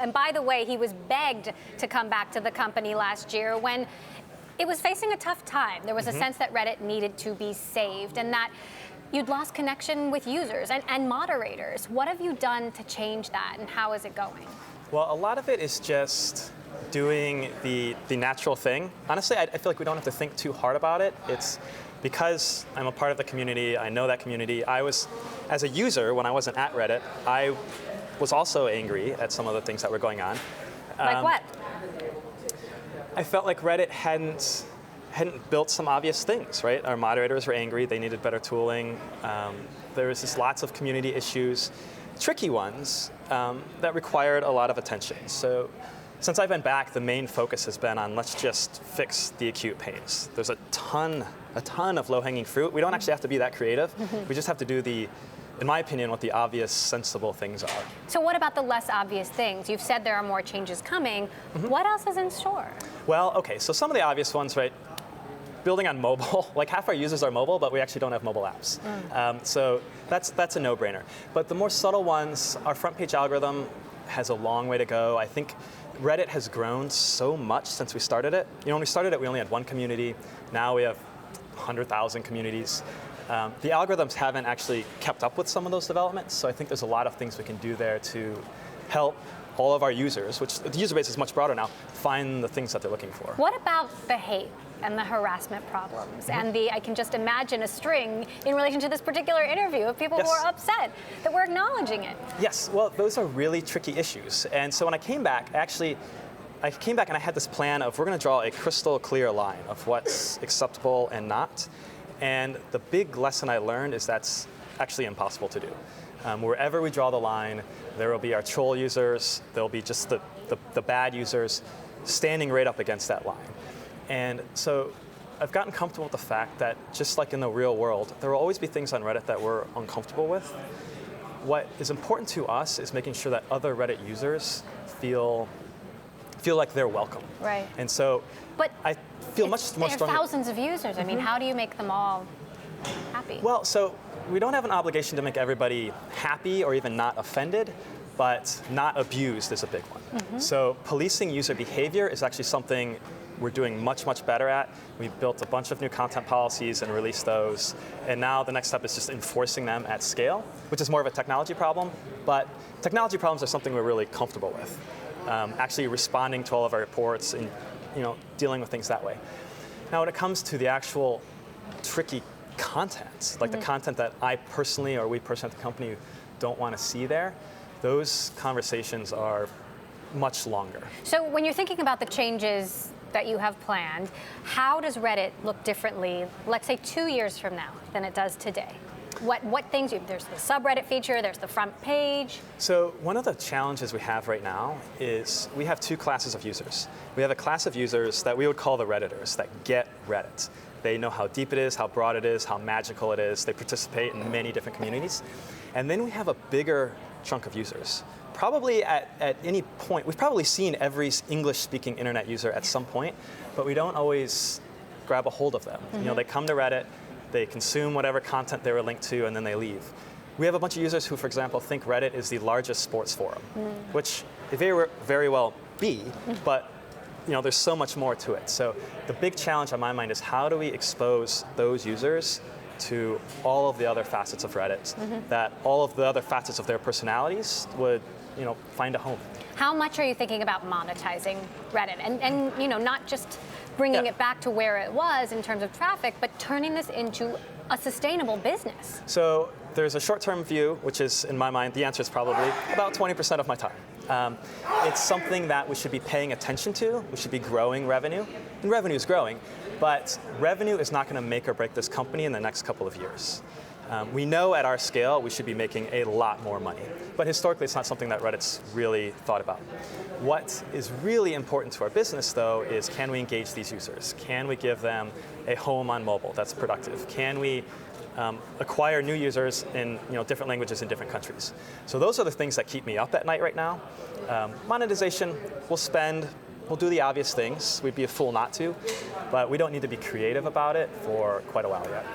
And by the way, he was begged to come back to the company last year when it was facing a tough time. There was a sense that Reddit needed to be saved and that you'd lost connection with users and moderators. What have you done to change that, and how is it going? Well, a lot of it is just doing the natural thing. Honestly, I feel like we don't have to think too hard about it. It's because I'm a part of the community, I know that community. I was, as a user, when I wasn't at Reddit, I was also angry at some of the things that were going on. Like what? I felt like Reddit hadn't built some obvious things, right? Our moderators were angry, they needed better tooling. There was just lots of community issues, tricky ones, that required a lot of attention. So since I've been back, the main focus has been on let's just fix the acute pains. There's a ton of low-hanging fruit. We don't actually have to be that creative. We just have to do in my opinion, what the obvious, sensible things are. So what about the less obvious things? You've said there are more changes coming. What else is in store? Well, okay, so some of the obvious ones, right? Building on mobile, like half our users are mobile, but we actually don't have mobile apps. So that's a no-brainer. But the more subtle ones, our front page algorithm has a long way to go. I think Reddit has grown so much since we started it. You know, when we started it, we only had one community. Now we have 100,000 communities. The algorithms haven't actually kept up with some of those developments, so I think there's a lot of things we can do there to help all of our users, which the user base is much broader now, find the things that they're looking for. What about the hate and the harassment problems and I can just imagine a string in relation to this particular interview of people who are upset that we're acknowledging it? Yes, well, those are really tricky issues. And so when I came back, I came back and I had this plan of we're going to draw a crystal clear line of what's acceptable and not. And the big lesson I learned is that's actually impossible to do. Wherever we draw the line, there will be our troll users, there'll be just the bad users standing right up against that line. And so I've gotten comfortable with the fact that just like in the real world, there will always be things on Reddit that we're uncomfortable with. What is important to us is making sure that other Reddit users feel like they're welcome. Right. And so I feel much more strongly. There are thousands of users. I mean, how do you make them all happy? Well, so we don't have an obligation to make everybody happy or even not offended, but not abused is a big one. So policing user behavior is actually something we're doing much, much better at. We've built a bunch of new content policies and released those. And now the next step is just enforcing them at scale, which is more of a technology problem. But technology problems are something we're really comfortable with. Actually responding to all of our reports and dealing with things that way. Now when it comes to the actual tricky content, like the content that I personally or we personally at the company don't want to see there, those conversations are much longer. So when you're thinking about the changes that you have planned, how does Reddit look differently, let's say 2 years from now, than it does today? What things, there's the subreddit feature, there's the front page. So one of the challenges we have right now is we have two classes of users. We have a class of users that we would call the Redditors, that get Reddit. They know how deep it is, how broad it is, how magical it is. They participate in many different communities. And then we have a bigger chunk of users. Probably at any point, we've probably seen every English-speaking internet user at some point, but we don't always grab a hold of them. They come to Reddit, they consume whatever content they were linked to, and then they leave. We have a bunch of users who, for example, think Reddit is the largest sports forum, which it very well be, but there's so much more to it. So the big challenge on my mind is how do we expose those users to all of the other facets of Reddit, that all of the other facets of their personalities would find a home. How much are you thinking about monetizing Reddit? And not just bringing it back to where it was in terms of traffic, but turning this into a sustainable business? So there's a short-term view, which is, in my mind, the answer is probably about 20% of my time. It's something that we should be paying attention to. We should be growing revenue. And revenue is growing, but revenue is not going to make or break this company in the next couple of years. We know at our scale we should be making a lot more money, but historically it's not something that Reddit's really thought about. What is really important to our business, though, is can we engage these users? Can we give them a home on mobile that's productive? Can we acquire new users in different languages in different countries? So those are the things that keep me up at night right now. Monetization, we'll do the obvious things. We'd be a fool not to, but we don't need to be creative about it for quite a while yet.